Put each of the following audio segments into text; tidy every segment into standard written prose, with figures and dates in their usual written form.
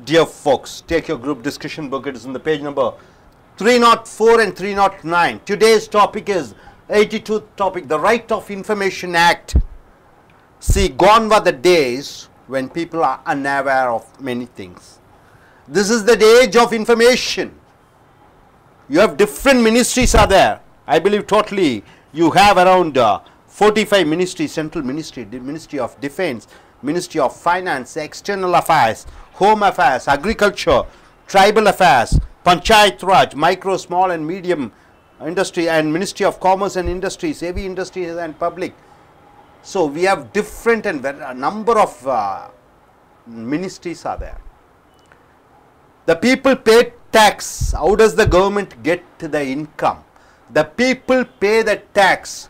Dear folks, take your group discussion book. It is in the page number 304 and 309. Today's topic is 82th topic, the Right of Information Act. See, gone were the days when people are unaware of many things. This is the age of information. You have different ministries are there. I believe totally you have around 45 ministries, central ministry, the Ministry of Defense, Ministry of Finance, External Affairs, Home Affairs, Agriculture, Tribal Affairs, Panchayat Raj, Micro, Small and Medium Industry, and Ministry of Commerce and Industries, Heavy Industries and Public. So we have different and a number of ministries are there. The people pay tax. How does the government get the income? The people pay the tax.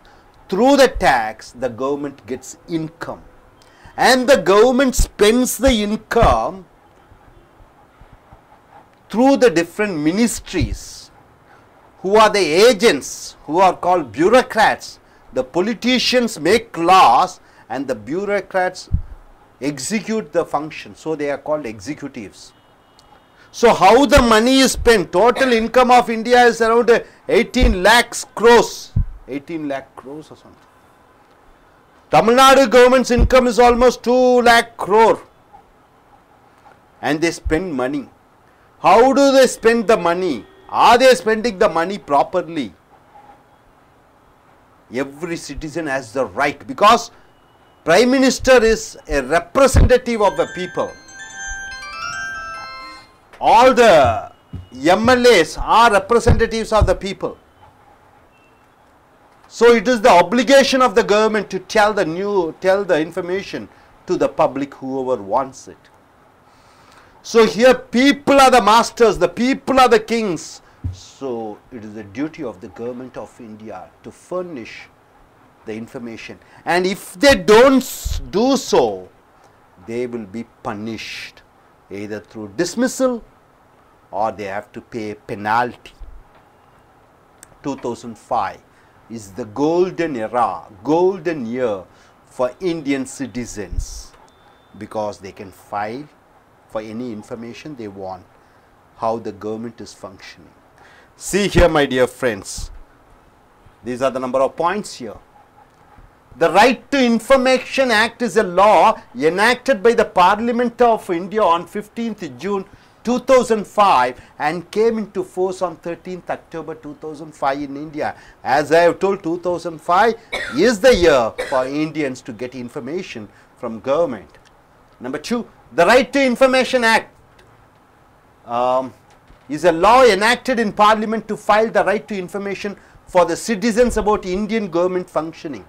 Through the tax, the government gets income. And the government spends the income through the different ministries, who are the agents, who are called bureaucrats. The politicians make laws and the bureaucrats execute the function. So they are called executives. So how the money is spent? Total income of India is around 18 lakhs crores. 18 lakh crores or something. Tamil Nadu government's income is almost 2 lakh crore. And they spend money. How do they spend the money? Are they spending the money properly? Every citizen has the right, because Prime Minister is a representative of the people. All the MLAs are representatives of the people. So it is the obligation of the government to tell the information to the public, whoever wants it. So here people are the masters, the people are the kings. So it is the duty of the government of India to furnish the information. And if they don't do so, they will be punished either through dismissal or they have to pay a penalty. 2005 is the golden era, golden year for Indian citizens, because they can file for any information they want, how the government is functioning. See here, my dear friends, these are the number of points here. The Right to Information Act is a law enacted by the Parliament of India on 15th June 2005 and came into force on 13th October 2005 in India. As I have told, 2005 is the year for Indians to get information from government. Number 2, the Right to Information Act is a law enacted in Parliament to file the right to information for the citizens about Indian government functioning.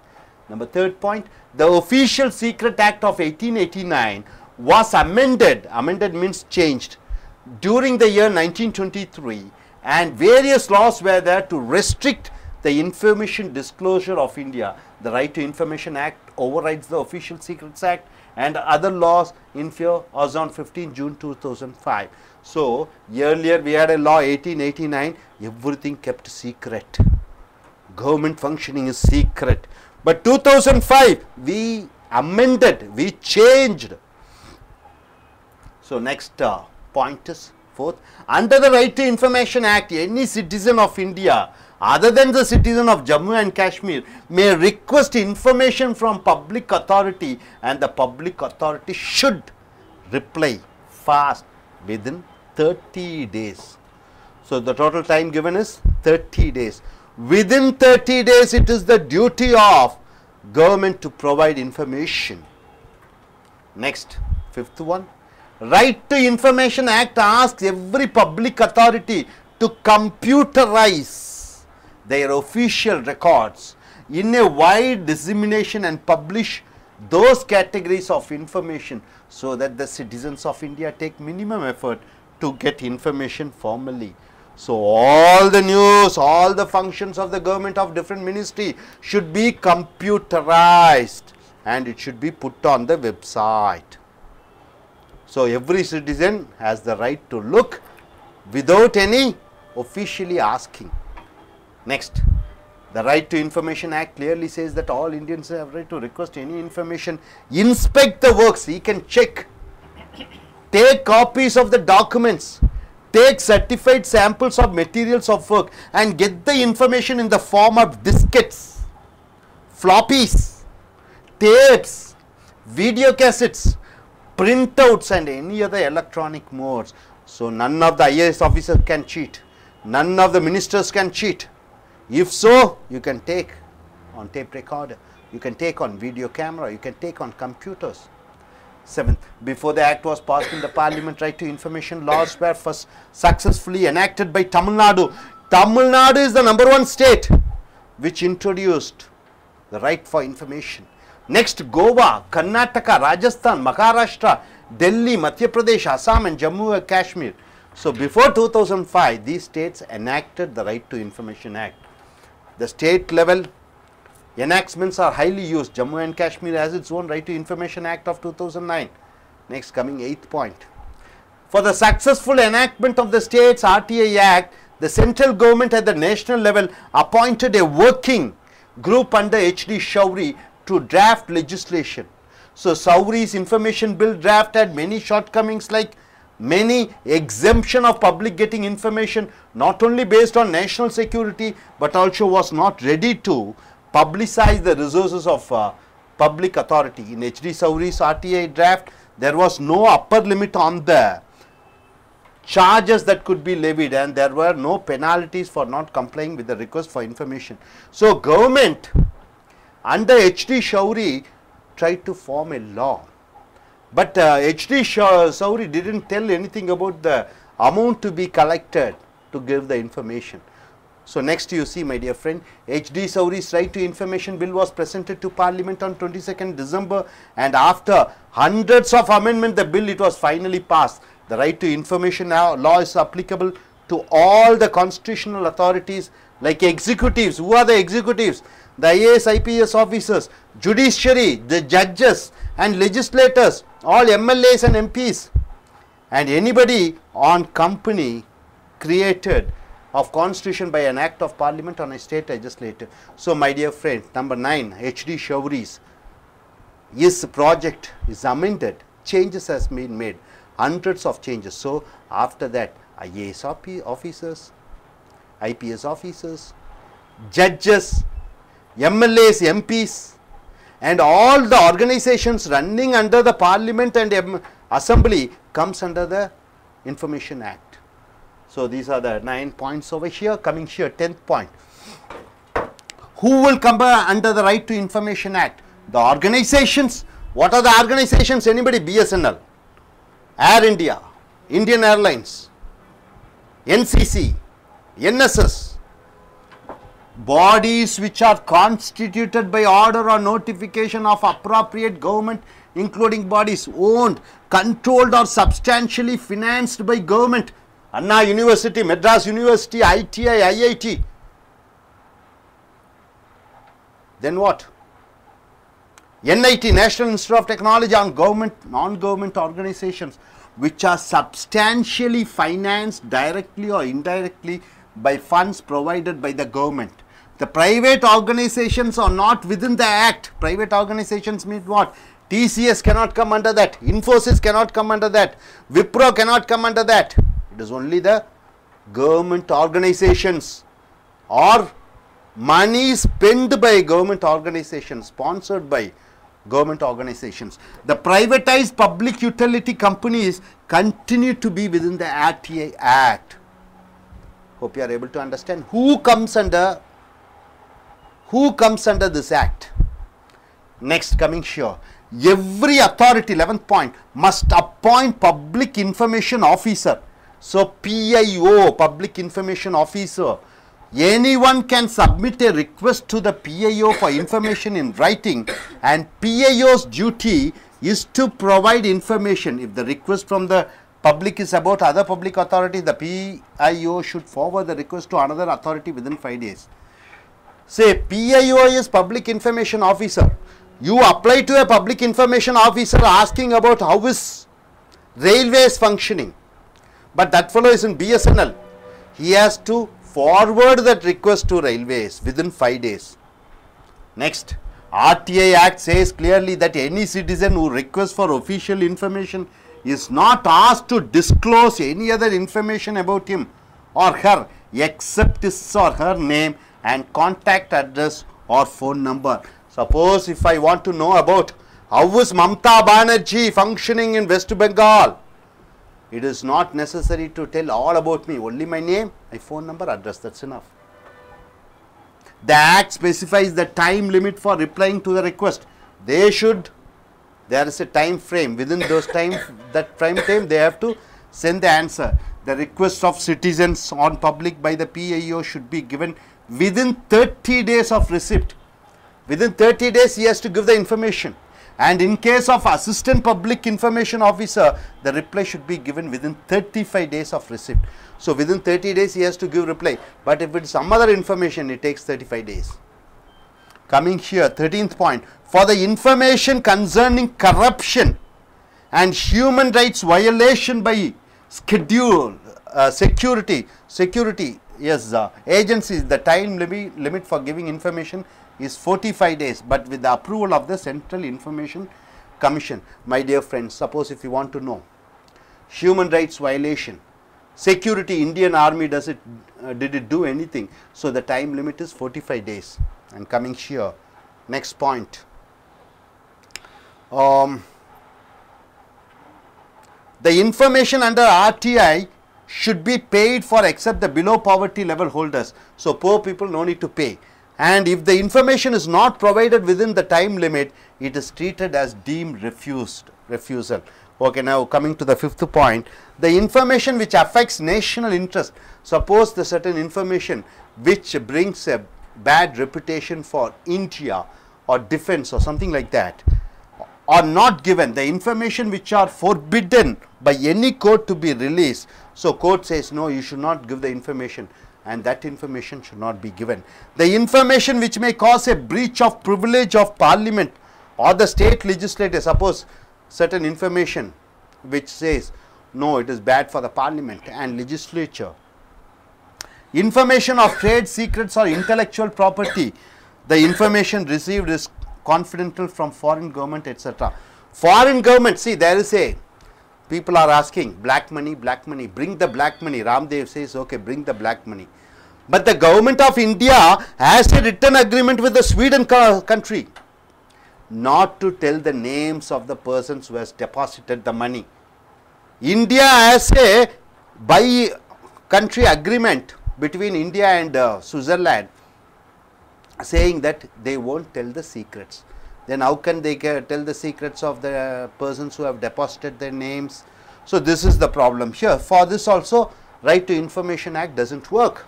Number 3rd point, the Official Secret Act of 1889 was amended, amended means changed, during the year 1923, and various laws were there to restrict the information disclosure of India. The Right to Information Act overrides the Official Secrets Act and other laws in fear as on 15 June 2005. So earlier we had a law 1889, everything kept secret. Government functioning is secret. But 2005 we amended, we changed. So next point is 4th, under the Right to Information Act, any citizen of India other than the citizen of Jammu and Kashmir may request information from public authority, and the public authority should reply fast within 30 days. So the total time given is 30 days. Within 30 days it is the duty of government to provide information. Next, 5th one, Right to Information Act asks every public authority to computerize their official records in a wide dissemination and publish those categories of information so that the citizens of India take minimum effort to get information formally. So all the news, all the functions of the government of different ministry should be computerized and it should be put on the website. So every citizen has the right to look without any officially asking. Next, the Right to Information Act clearly says that all Indians have right to request any information, inspect the works. He can check take copies of the documents, take certified samples of materials of work and get the information in the form of diskettes, floppies, tapes, video cassettes, printouts and any other electronic modes. So none of the IAS officers can cheat, none of the ministers can cheat. If so, you can take on tape recorder, you can take on video camera, you can take on computers. Seventh, before the act was passed in the parliament, right to information laws were first successfully enacted by Tamil Nadu. Tamil Nadu is the #1 state which introduced the right for information. Next, Goa, Karnataka, Rajasthan, Maharashtra, Delhi, Madhya Pradesh, Assam and Jammu and Kashmir. So before 2005, these states enacted the Right to Information Act. The state level enactments are highly used. Jammu and Kashmir has its own Right to Information Act of 2009. Next, coming 8th point. For the successful enactment of the state's RTI Act, the central government at the national level appointed a working group under H.D. Shourie to draft legislation. So Shourie's information bill draft had many shortcomings, like many exemption of public getting information not only based on national security but also was not ready to publicize the resources of public authority. In H.D. Shourie's RTI draft, there was no upper limit on the charges that could be levied and there were no penalties for not complying with the request for information. So government under H.D. Shourie tried to form a law, but H.D. Shourie didn't tell anything about the amount to be collected to give the information. So next you see, my dear friend, H.D. Shourie's Right to Information Bill was presented to Parliament on 22nd December and after hundreds of amendments, the bill, it was finally passed. The Right to Information law is applicable to all the constitutional authorities like executives. Who are the executives? The IAS, IPS officers, judiciary, the judges and legislators, all MLAs and MPs, and anybody on company created of constitution by an act of parliament on a state legislature. So my dear friend, number 9, H.D. Shourie's project is amended, changes has been made, hundreds of changes. So after that, IAS officers, IPS officers, judges, MLAs, MPs and all the organizations running under the parliament and assembly comes under the Information Act. So these are the 9 points over here. Coming here, 10th point. Who will come under the Right to Information Act? The organizations. What are the organizations? Anybody? BSNL, Air India, Indian Airlines, NCC, NSS. Bodies which are constituted by order or notification of appropriate government, including bodies owned, controlled or substantially financed by government. Anna University, Madras University, ITI, IIT. Then what? NIT, National Institute of Technology, on government, non-government organizations which are substantially financed directly or indirectly by funds provided by the government. The private organizations are not within the act. Private organizations mean what? TCS cannot come under that, Infosys cannot come under that, Wipro cannot come under that. It is only the government organizations or money spent by government organizations, sponsored by government organizations. The privatized public utility companies continue to be within the RTI Act. Hope you are able to understand who comes under this act. Next, coming here, every authority, 11th point, must appoint public information officer. So PIO, public information officer, anyone can submit a request to the PIO for information in writing, and PIO's duty is to provide information. If the request from the public is about other public authority, the PIO should forward the request to another authority within 5 days. Say PIO is public information officer. You apply to a public information officer asking about how is railways functioning, but that fellow is in BSNL. He has to forward that request to railways within 5 days. Next, RTI Act says clearly that any citizen who requests for official information is not asked to disclose any other information about him or her except his or her name and contact address or phone number. Suppose if I want to know about how is Mamata Banerjee functioning in West Bengal, it is not necessary to tell all about me, only my name, my phone number, address, that is enough. The Act specifies the time limit for replying to the request. There is a time frame, within that time they have to send the answer. The request of citizens on public by the PIO should be given within 30 days of receipt. Within 30 days he has to give the information, and in case of assistant public information officer, the reply should be given within 35 days of receipt. So within 30 days he has to give reply, but if it is some other information, it takes 35 days. Coming here, 13th point, for the information concerning corruption and human rights violation by security agencies, the time limit for giving information is 45 days, but with the approval of the Central Information Commission. My dear friends, suppose if you want to know human rights violation, security, Indian Army, did it do anything? So the time limit is 45 days. And coming here, next point, the information under RTI should be paid for except the below poverty level holders. So poor people no need to pay. And if the information is not provided within the time limit, it is treated as deemed refusal. Okay, now coming to the 5th point, the information which affects national interest, suppose the certain information which brings a bad reputation for India or defense or something like that, are not given, the information which are forbidden by any court to be released. So court says no, you should not give the information, and that information should not be given. The information which may cause a breach of privilege of parliament or the state legislature, suppose certain information which says no, it is bad for the parliament and legislature. Information of trade secrets or intellectual property, the information received is confidential from foreign government, etc. Foreign government, see, there is a, people are asking black money, bring the black money. Ramdev says okay, bring the black money. But the government of India has a written agreement with the Sweden country not to tell the names of the persons who has deposited the money. India has a by-country agreement between India and Switzerland saying that they won't tell the secrets. Then how can they tell the secrets of the persons who have deposited their names? So this is the problem here. For this also, Right to Information Act doesn't work.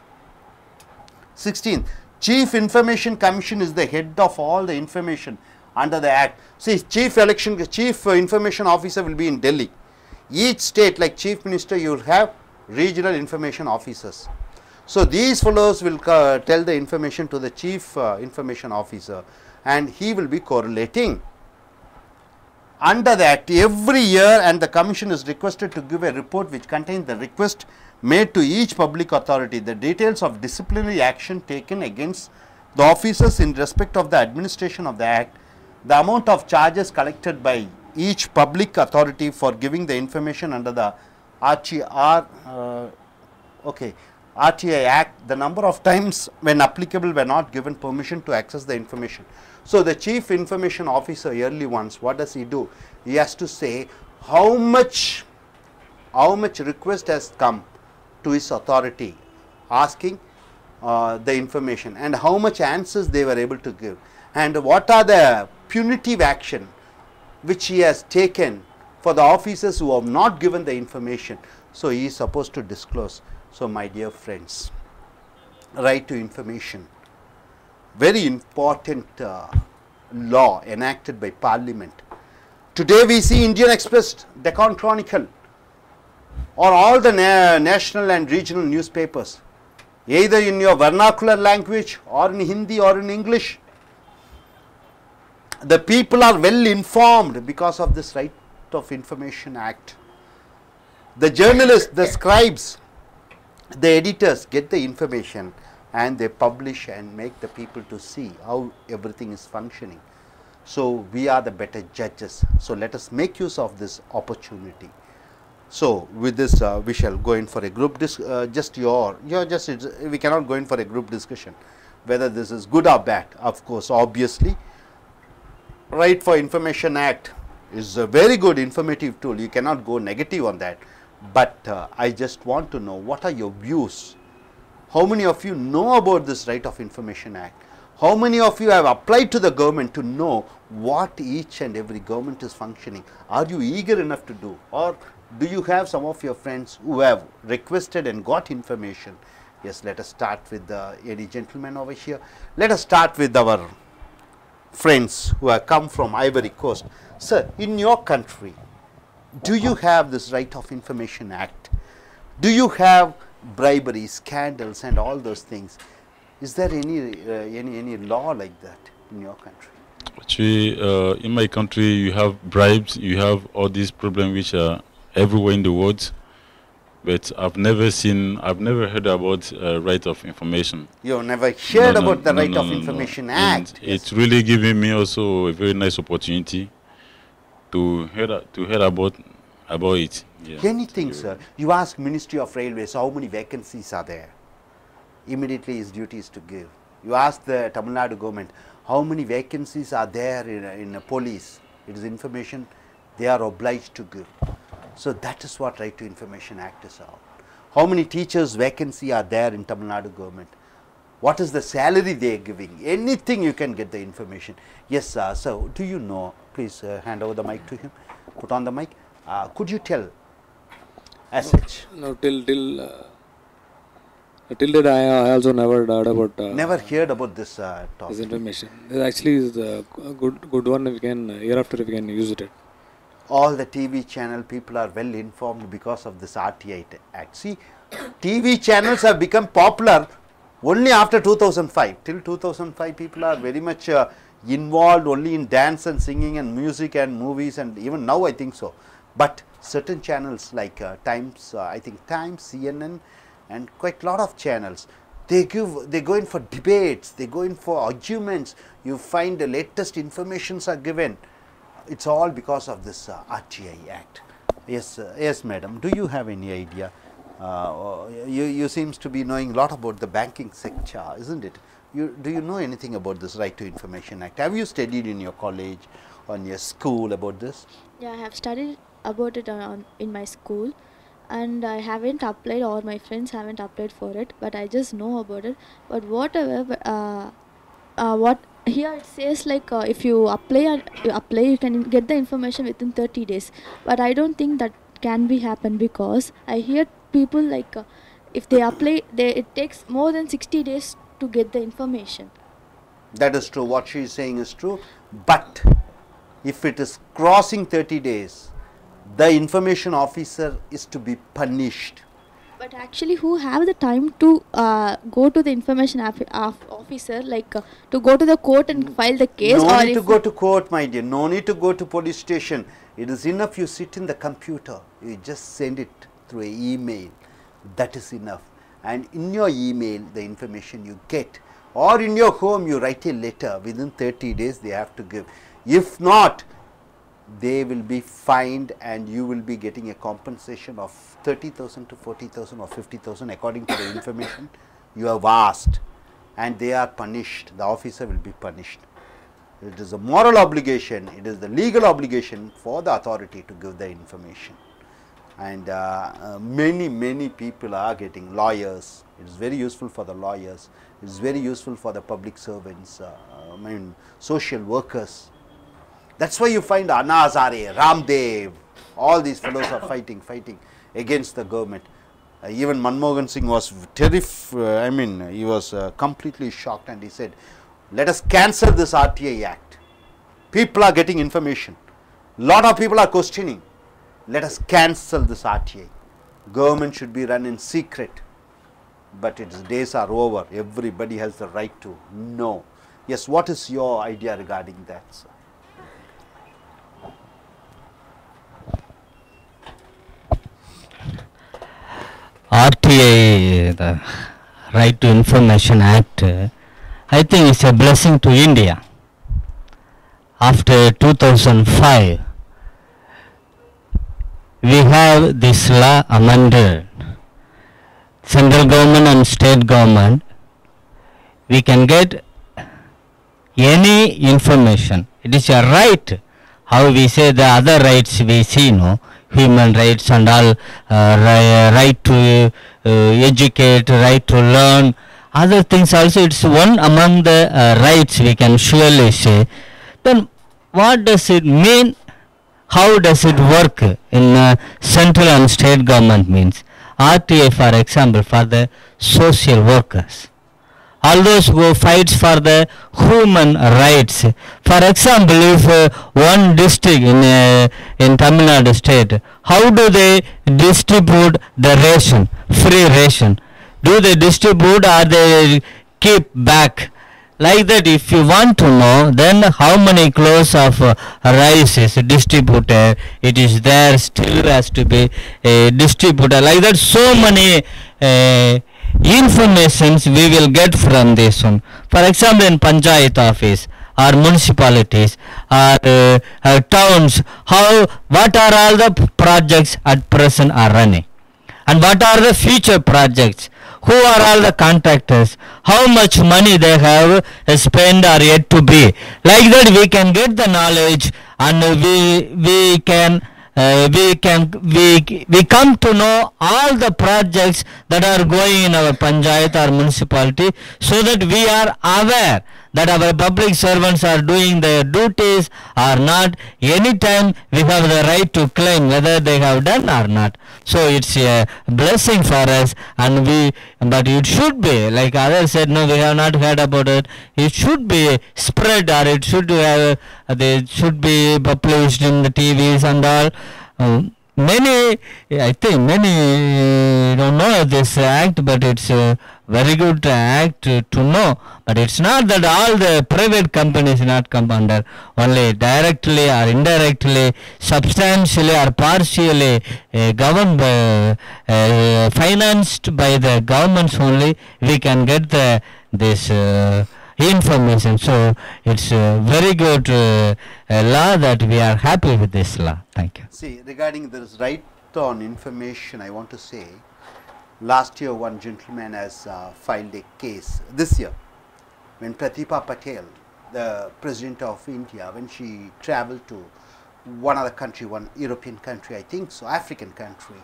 16. Chief Information Commission is the head of all the information under the Act. See, Chief Information Officer will be in Delhi. Each state, like Chief Minister, you will have regional information officers. So these fellows will tell the information to the Chief Information Officer, and he will be correlating. Under the Act, every year, and the Commission is requested to give a report which contains the request made to each public authority, the details of disciplinary action taken against the officers in respect of the administration of the Act, the amount of charges collected by each public authority for giving the information under the RTI Act, the number of times when applicable were not given permission to access the information. So the Chief Information Officer early once, what does he do? He has to say how much request has come to his authority asking the information, and how much answers they were able to give, and what are the punitive action which he has taken for the officers who have not given the information. So he is supposed to disclose. So my dear friends, right to information, very important law enacted by Parliament. Today we see Indian Express, Deccan Chronicle, or all the national and regional newspapers, either in your vernacular language or in Hindi or in English. The people are well informed because of this Right of Information Act. The journalists, the scribes, the editors get the information and they publish and make the people to see how everything is functioning. So we are the better judges. So let us make use of this opportunity. So with this, we shall go in for a group we cannot go in for a group discussion whether this is good or bad. Of course, obviously, Right for Information Act is a very good informative tool. You cannot go negative on that. But I just want to know, what are your views? How many of you know about this Right of Information Act? How many of you have applied to the government to know what each and every government is functioning? Are you eager enough to do, or do you have some of your friends who have requested and got information? Yes, let us start with any gentleman over here. Let us start with our friends who have come from Ivory Coast. Sir, in your country, do you have this Right of Information Act? Do you have bribery, scandals and all those things? Is there any law like that in your country? Actually, in my country, you have bribes, you have all these problems which are everywhere in the world. But I've never heard about Right of Information. You've never heard about the Right of Information Act? And it's really giving me also a very nice opportunity to hear about it. Yeah. Anything, sir. You ask Ministry of Railways how many vacancies are there. Immediately his duty is to give. You ask the Tamil Nadu government how many vacancies are there in police. It is information they are obliged to give. So that is what Right to Information Act is about. How many teachers vacancy are there in Tamil Nadu government? What is the salary they are giving? Anything you can get the information. Yes, sir. So do you know? Please hand over the mic to him. Put on the mic. Could you tell as such? No, till that I also never heard about. Never heard about this topic. This information. This actually is a good one. We can hereafter we can use it. All the TV channel people are well informed because of this RTI Act. See, TV channels have become popular only after 2005. Till 2005, people are very much involved only in dance and singing and music and movies, and even now I think so. But certain channels like Times, I think Times, CNN and quite a lot of channels, they go in for debates, they go in for arguments. You find the latest informations are given. It's all because of this RTI Act. Yes, yes, madam. Do you have any idea? You seems to be knowing a lot about the banking sector, isn't it? Do you know anything about this Right to Information Act? Have you studied in your college or in your school about this? Yeah, I have studied about it in my school, and I haven't applied, or my friends haven't applied for it, but I just know about it. But whatever, what here it says, like if you apply, you can get the information within 30 days. But I don't think that can be happen, because I hear people like if they apply, it takes more than 60 days to get the information. That is true. What she is saying is true. But if it is crossing 30 days, the information officer is to be punished. But actually, who have the time to go to the information officer, like to go to the court and file the case? No need to go to court, my dear. No need to go to police station. It is enough you sit in the computer. You just send it through an email. That is enough. And in your email, the information you get, or in your home, you write a letter. Within 30 days, they have to give. If not, they will be fined, and you will be getting a compensation of 30,000 to 40,000 or 50,000 according to the information you have asked, and they are punished. The officer will be punished. It is a moral obligation, it is the legal obligation for the authority to give the information. And many people are getting lawyers. It is very useful for the lawyers. It is very useful for the public servants, social workers. That's why you find Anna Hazare, Ramdev, all these fellows are fighting against the government. Even Manmohan Singh was terrific. He was completely shocked, and he said, let us cancel this RTI Act. People are getting information. Lot of people are questioning. Let us cancel this RTI. Government should be run in secret. But its days are over. Everybody has the right to know. Yes, what is your idea regarding that, sir? RTI, the Right to Information Act, I think it's a blessing to India. After 2005, we have this law amended. Central government and state government, we can get any information. It is a right. How we say the other rights we see, no, human rights and all, right to educate, right to learn, other things also. It's one among the rights we can surely say. Then what does it mean? How does it work in central and state government means? RTA, for example, for the social workers, all those who fights for the human rights. For example, if one district in Tamil Nadu state, how do they distribute the ration, free ration? Do they distribute or they keep back? Like that, if you want to know, then how many kilos of rice is distributed, it is there, still has to be distributed. Like that, so many informations we will get from this one. For example, in Panchayat office or municipalities or towns, what are all the projects at present are running, and what are the future projects, who are all the contractors, how much money they have spent or yet to be. Like that we can get the knowledge, and we come to know all the projects that are going in our panchayat or municipality, so that we are aware that our public servants are doing their duties or not. Anytime we have the right to claim whether they have done or not. So it's a blessing for us, and but it should be, like others said, no, we have not heard about it. It should be spread, or it should have, they should be published in the TVs and all. I think many don't know this act, but it's a very good act to know. But it's not that all the private companies not come under, only directly or indirectly, substantially or partially governed by, financed by the governments only, we can get this information. So it's a very good law that we are happy with this law. Thank you. See, regarding this right on information, I want to say, last year one gentleman has filed a case. This year, when Pratibha Patel, the President of India, when she travelled to one other country, one European country, I think so, African country,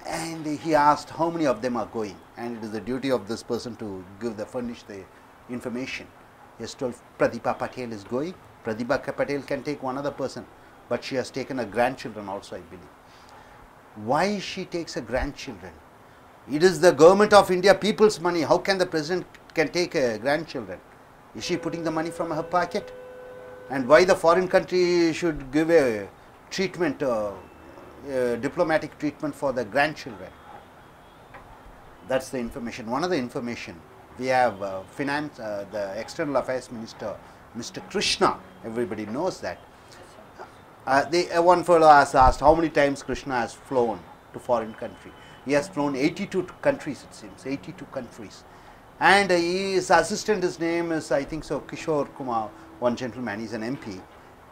and he asked how many of them are going, and it is the duty of this person to furnish the information. He has told Pratibha Patel is going. Pratibha Patel can take one other person, but she has taken her grandchildren also, I believe. Why she takes her grandchildren? It is the government of India, people's money. How can the president can take her grandchildren? Is she putting the money from her pocket? And why the foreign country should give a treatment, diplomatic treatment for the grandchildren? That's the information. One of the information. We have finance, the external affairs minister, Mr. Krishna. Everybody knows that. One fellow has asked how many times Krishna has flown to foreign country. He has flown 82 countries, it seems, 82 countries. And his assistant, his name is, I think so, Kishore Kumar, one gentleman, he's an MP.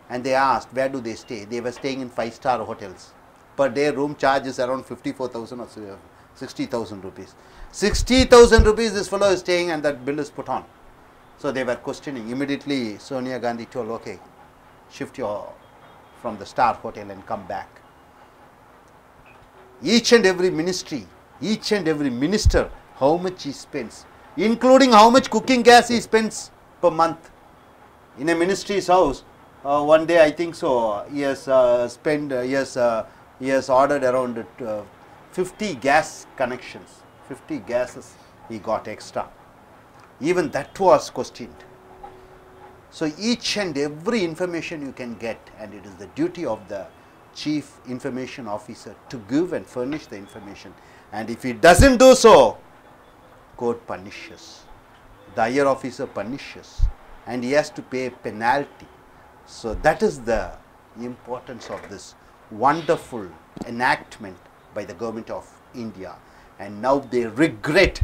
And they asked, where do they stay? They were staying in 5-star hotels. Per day room charge is around 54,000 or 60,000 rupees. 60,000 rupees this fellow is staying, and that bill is put on. So they were questioning. Immediately Sonia Gandhi told, okay, shift your from the star hotel and come back. Each and every ministry, each and every minister, how much he spends, including how much cooking gas he spends per month. In a ministry's house, one day I think so, he has he has ordered around 50 gas connections, 50 gases he got extra. Even that was questioned. So each and every information you can get, and it is the duty of the Chief Information Officer to give and furnish the information. And if he doesn't do so, court punishes, the higher officer punishes, and he has to pay a penalty. So that is the importance of this wonderful enactment by the government of India. And now they regret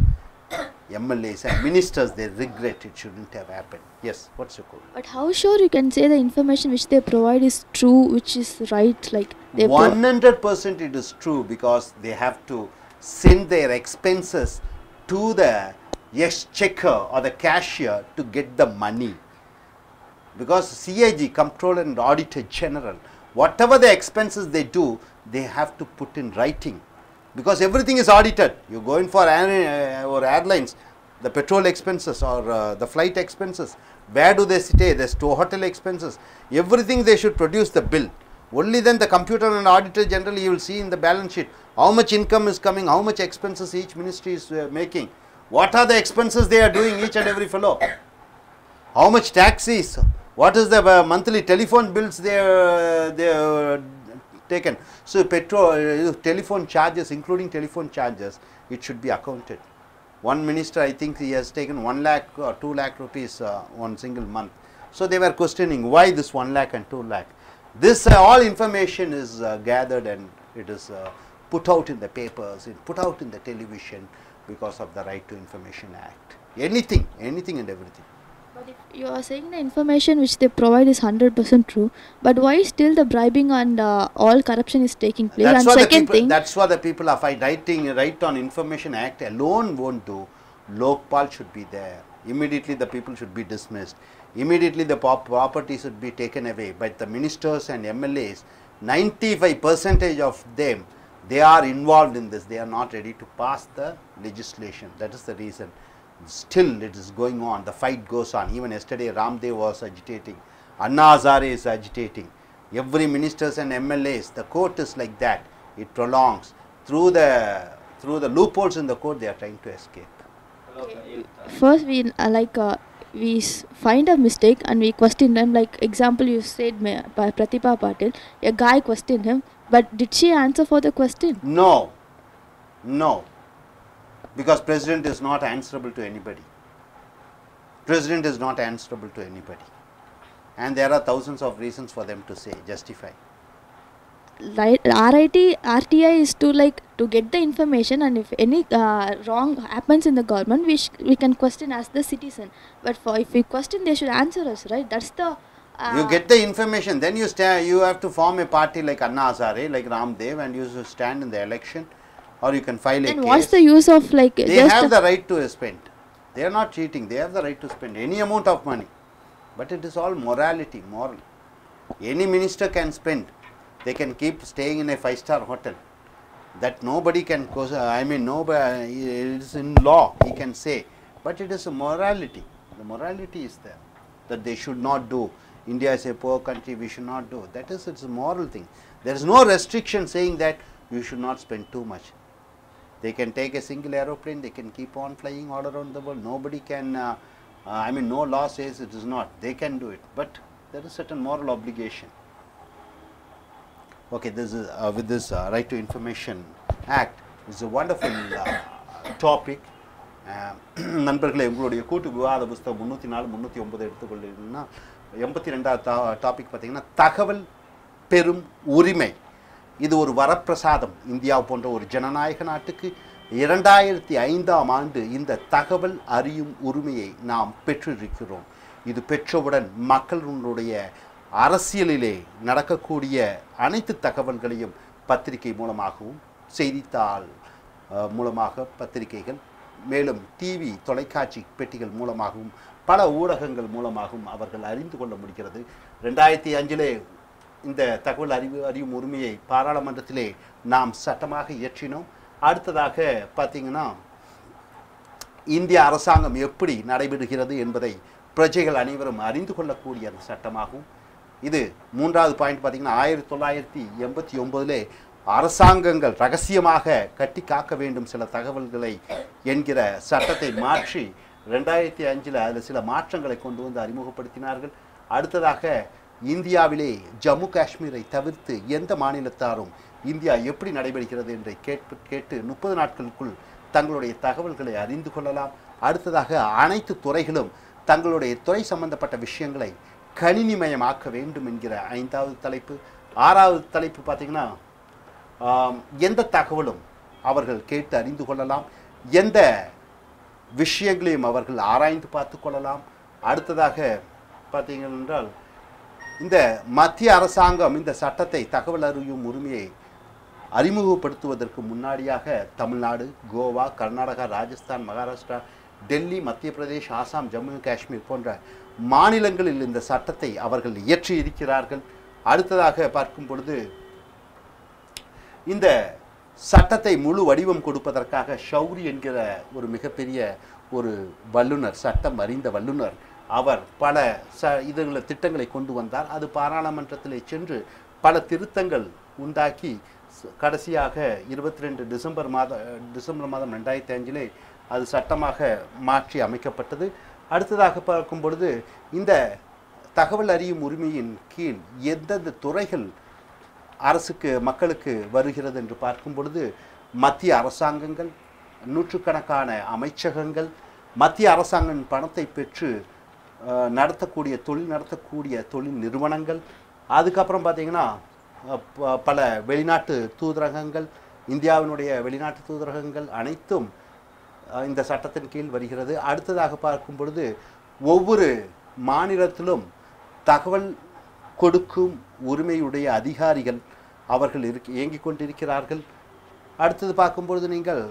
MLAs and ministers, they regret it shouldn't have happened. Yes, what's your call? But how sure you can say the information which they provide is true, which is right? Like they 100% it is true, because they have to send their expenses to the exchequer or the cashier to get the money. Because CIG, Comptroller and Auditor General, whatever the expenses they do, they have to put in writing. Because everything is audited. You go in for or airlines, the petrol expenses or the flight expenses, where do they stay, the hotel expenses, everything they should produce the bill. Only then the Comptroller and Auditor General, you will see in the balance sheet how much income is coming, how much expenses each ministry is making, what are the expenses they are doing, each and every fellow, how much taxes, what is the monthly telephone bills they are taken. So petrol, telephone charges, including telephone charges, it should be accounted. One minister, I think he has taken 1 lakh or 2 lakh rupees one single month. So they were questioning why this 1 lakh and 2 lakh. This all information is gathered and it is put out in the papers, put out in the television because of the Right to Information Act. Anything and everything. But if you are saying the information which they provide is 100% true, but why still the bribing and all corruption is taking place? That's and second thing, that's what the people are fighting. Right on Information Act alone won't do. Lokpal should be there. Immediately the people should be dismissed. Immediately the property should be taken away. But the ministers and MLAs, 95% of them, they are involved in this. They are not ready to pass the legislation. That is the reason. Still it is going on, the fight goes on. Even yesterday Ramdev was agitating, Anna Hazare is agitating, every ministers and MLAs, the court is like that, it prolongs. Through the loopholes in the court they are trying to escape. first we find a mistake and we question them. Like example you said Pratibha Patil, a guy questioned him, but did she answer for the question? No. Because President is not answerable to anybody. President is not answerable to anybody. And there are thousands of reasons for them to say, justify. Right, RTI is to get the information, and if any wrong happens in the government, we can question as the citizen. But if we question, they should answer us, right? That's the... you get the information, then you have to form a party like Anna Hazare, like Ramdev, and you should stand in the election. Or you can file a case. And what's the use of They have the right to spend. They are not cheating. They have the right to spend any amount of money. But it is all morality, moral. Any minister can spend. They can keep staying in a 5-star hotel. That nobody can, nobody, it is in law, he can say. But it is a morality. The morality is there. That they should not do. India is a poor country, we should not do. That is, it's a moral thing. There is no restriction saying that you should not spend too much. They can take a single aeroplane, they can keep on flying all around the world. Nobody can, no law says it is not. They can do it. But there is certain moral obligation. Okay, this is with this Right to Information Act, it's a wonderful topic. நண்பர்களே, உங்களுடைய கூட்டு விவாத புத்தகம் 304 309 எடுத்துக்கொள்ளீங்கன்னா 82வது topic பார்த்தீங்கன்னா தகவல் பெறும் உரிமை. இது ஒரு வரப்பிரசாதம். இந்தியா போன்ற ஒரு ஜனநாயக நாட்டுக்கு 2005ஆம் ஆண்டு இந்த தகவல் அறியும் உரிமையை நாம் பெற்றிருக்கிறோம். இது பெற்றவுடன் மக்களுடைய அரசியலிலே நடக்கக்கூடிய அனைத்து தகவல்களையும் பத்திரிகை மூலமாகவும் செய்தித்தாள் மூலமாக பத்திரிகைகள், மேலும் டிவி தொலைக்காட்சி பெட்டிகள் மூலமாகவும் பல ஊடகங்கள் மூலமாகவும் அவர்கள் அறிந்து கொள்ள முடிகிறது. 2005 இந்த தகவல் அறியும் உரிமையை பாராளுமன்றத்திலே நாம் சட்டமாக இயற்றினோம். அடுத்ததாக பார்த்தீங்கன்னா இந்திய அரசாங்கம் எப்படி நடைபெறுகிறது என்பதை பிரஜைகள் அனைவரும் அறிந்து கொள்ளக்கூடிய அந்த சட்டமாகும். இது மூன்றாவது பாயிண்ட் பார்த்தீங்கன்னா 1989 அரசாங்கங்கள் ரகசியமாக கட்டி காக்க வேண்டும் சில தகவல்களை என்கிற சட்டத்தை மாற்றி 2005 அதில் சில மாற்றங்களை கொண்டு வந்து அறிமுகப்படுத்தினார்கள். அடுத்ததாக இந்தியாவிலே ஜம்மு காஷ்மீரை தவிர்த்து எந்த மாநிலத்தாரும் இந்தியா எப்படி நடைபெறுகிறது என்று கேட்டு 30 நாட்களுக்குள் தங்களுடைய தகவல்களை அறிந்து கொள்ளலாம். அடுத்ததாக அனைத்து துறைகளும் தங்களுடைய துறை சம்பந்தப்பட்ட விஷயங்களை கணினிமயமாக்க வேண்டும் என்கிற 5வது தலைப்பு. 6வது தலைப்பு பார்த்தீங்கன்னா எந்த தகவலும் அவர்கள் கேட்டு அறிந்து கொள்ளலாம். எந்த விஷயங்களையும் அவர்கள் ஆராய்ந்து பார்த்து கொள்ளலாம். அடுத்ததாக பார்த்தீர்கள் என்றால் இந்த மத்திய அரசாங்கம் இந்த சட்டத்தை தகவல் அறியும் உரிமையை அறிமுகப்படுத்துவதற்கு முன்னாடியாக தமிழ்நாடு, கோவா, கர்நாடகா, ராஜஸ்தான், மகாராஷ்டிரா, டெல்லி, மத்திய பிரதேஷ், ஆசாம், ஜம்மு காஷ்மீர் போன்ற மாநிலங்களில் இந்த சட்டத்தை அவர்கள் இயற்றி இருக்கிறார்கள். அடுத்ததாக பார்க்கும் பொழுது இந்த சட்டத்தை முழு வடிவம் கொடுப்பதற்காக ஷௌரி என்கிற ஒரு மிகப்பெரிய ஒரு வல்லுனர், சட்டம் அறிந்த வல்லுனர், அவர் பல திட்டங்களை கொண்டு வந்தார். அது பாராளுமன்றத்திலே சென்று பல திருத்தங்கள் உண்டாக்கி கடைசியாக 22 டிசம்பர் மாதம் 2005 அது சட்டமாக மாற்றி அமைக்கப்பட்டது. அடுத்ததாக பார்க்கும் பொழுது இந்த தகவல் அறியும் உரிமையின் கீழ் எந்தெந்த துறைகள் அரசுக்கு மக்களுக்கு வருகிறது என்று பார்க்கும் பொழுது மத்திய அரசாங்கங்கள், நூற்றுக்கணக்கான அமைச்சகங்கள், மத்திய அரசாங்கம் பணத்தை பெற்று நடத்தக்கூடிய தொழில் நிறுவனங்கள், அதுக்கப்புறம் பார்த்திங்கன்னா பல வெளிநாட்டு தூதரகங்கள், இந்தியாவினுடைய வெளிநாட்டு தூதரகங்கள் அனைத்தும் இந்த சட்டத்தின் கீழ் வருகிறது. அடுத்ததாக பார்க்கும் பொழுது ஒவ்வொரு மாநிலத்திலும் தகவல் கொடுக்கும் உரிமையுடைய அதிகாரிகள் அவர்கள் இயங்கிக் கொண்டிருக்கிறார்கள். அடுத்தது பார்க்கும்பொழுது நீங்கள்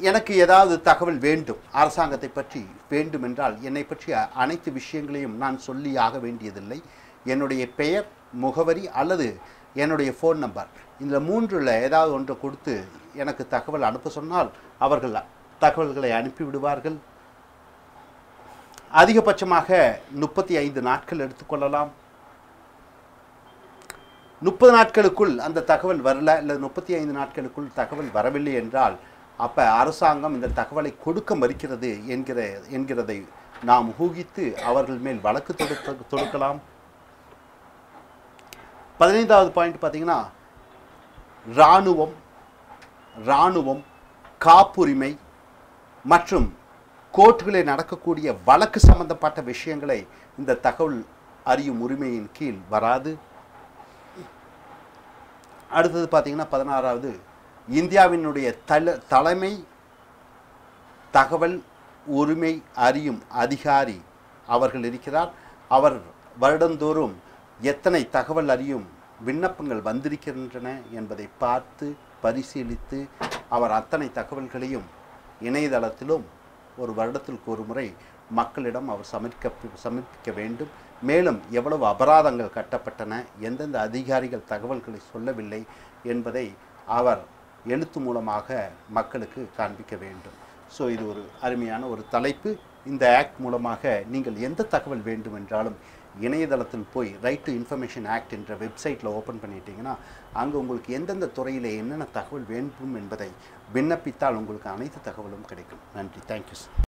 எனக்கு ஏதாவது தகவல் வேண்டும், அரசாங்கத்தை பற்றி வேண்டும் என்றால் என்னை பற்றி அனைத்து விஷயங்களையும் நான் சொல்லி ஆக வேண்டியதில்லை. என்னுடைய பெயர், முகவரி அல்லது என்னுடைய ஃபோன் நம்பர், இந்த மூன்றில் ஏதாவது ஒன்றை கொடுத்து எனக்கு தகவல் அனுப்ப சொன்னால் அவர்கள் தகவல்களை அனுப்பிவிடுவார்கள். அதிகபட்சமாக 35 நாட்கள் எடுத்துக்கொள்ளலாம். 30 நாட்களுக்குள் அந்த தகவல் வரல, இல்லை 35 நாட்களுக்குள் தகவல் வரவில்லை என்றால் அப்போ அரசாங்கம் இந்த தகவலை கொடுக்க மறுக்கிறது என்கிறதை நாம் ஊகித்து அவர்கள் மேல் வழக்கு தொடுக்கலாம். 15வது பாயிண்ட் பார்த்தீங்கன்னா இராணுவம், காப்புரிமை மற்றும் கோர்ட்டுகளில் நடக்கக்கூடிய வழக்கு சம்பந்தப்பட்ட விஷயங்களை இந்த தகவல் அறியும் உரிமையின் கீழ் வராது. அடுத்தது பார்த்தீங்கன்னா 16வது, இந்தியாவினுடைய தலைமை தகவல் உரிமை அறியும் அதிகாரி அவர்கள் இருக்கிறார். அவர் வருடந்தோறும் எத்தனை தகவல் அறியும் விண்ணப்பங்கள் வந்திருக்கின்றன என்பதை பார்த்து பரிசீலித்து அவர் அத்தனை தகவல்களையும் இணையதளத்திலும் ஒரு வருடத்திற்கு ஒரு முறை மக்களிடம் அவர் சமர்ப்பிக்க வேண்டும். மேலும் எவ்வளவு அபராதங்கள் கட்டப்பட்டன, எந்தெந்த அதிகாரிகள் தகவல்களை சொல்லவில்லை என்பதை அவர் எழுத்து மூலமாக மக்களுக்கு காண்பிக்க வேண்டும். ஸோ இது ஒரு அருமையான ஒரு தலைப்பு. இந்த ஆக்ட் மூலமாக நீங்கள் எந்த தகவல் வேண்டும் என்றாலும் இணையதளத்தில் போய் ரைட் டு இன்ஃபர்மேஷன் ஆக்ட் என்ற வெப்சைட்டில் ஓப்பன் பண்ணிட்டீங்கன்னா அங்கே உங்களுக்கு எந்தெந்த துறையில் என்னென்ன தகவல் வேண்டும் என்பதை விண்ணப்பித்தால் உங்களுக்கு அனைத்து தகவலும் கிடைக்கும். நன்றி. தேங்க்யூ.